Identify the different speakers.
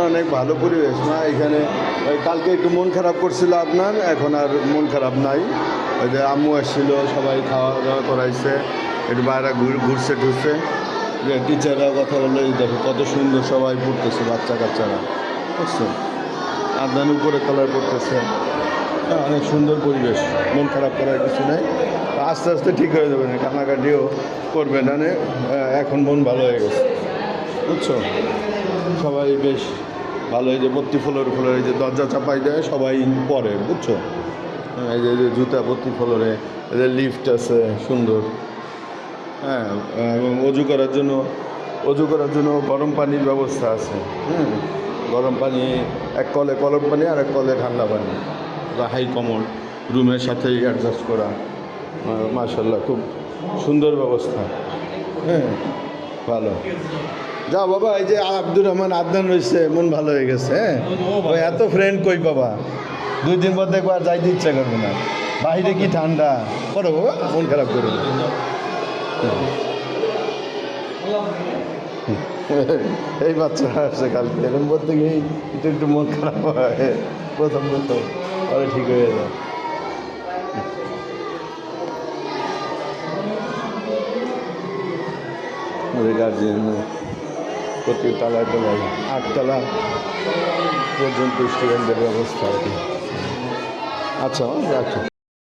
Speaker 1: অনেক ভালো পরিবেশ না এখানে। ওই কালকে একটু মন খারাপ করছিল আপনার, এখন আর মন খারাপ নাই। ওই যে আম্মু আসছিল, সবাই খাওয়া দাওয়া করাইছে, একটু বাইরে ঘুরছে টুরছে, যে টিচাররা কথা বললো, এই দেখো কত সুন্দর সবাই পড়তেছে, বাচ্চা কাচ্চারা বুঝছো, আদান উপরে কালার পড়তেছে। হ্যাঁ, অনেক সুন্দর পরিবেশ, মন খারাপ করার কিছু নেই। আস্তে আস্তে ঠিক হয়ে যাবে না, কান্নাকাটিও করবে না। এখন মন ভালো হয়ে গেছে বুঝছো, সবাই বেশ ভালো। এই যে বত্তি ফ্লোর এই যে দরজা চাপাই দেয় সবাই পরে বুঝছো। এই যে জুতা বত্তি ফ্লোরে, এদের লিফট আছে সুন্দর। হ্যাঁ, এবং অজু করার জন্য গরম পানির ব্যবস্থা আছে। গরম পানি, এক কলে গরম পানি আর এক কলে ঠান্ডা পানি, বা হাই কমোড রুমের সাথেই অ্যাডজাস্ট করা। মাশাআল্লাহ, খুব সুন্দর ব্যবস্থা। হ্যাঁ, ভালো। যাও বাবা, এই যে আব্দুর রহমান আদনান রয়েছে, মন ভালো হয়ে গেছে। হ্যাঁ, ওই এত ফ্রেন্ড কই বাবা, 2 দিন পর দেখবো আর যাইতে ইচ্ছা করবে না। বাইরে কি ঠান্ডা, করো বাবা, মন খারাপ করবে না। এই বাচ্চারা আসছে কালকে, এরকম বলতে গিয়েই একটু মন খারাপ হয় প্রথম পরে ঠিক হয়ে যায়। গার্জিয়ান প্রতি তলায় 8 তলা পর্যন্ত স্টুডেন্টদের ব্যবস্থা আর কি। আচ্ছা, রাখো।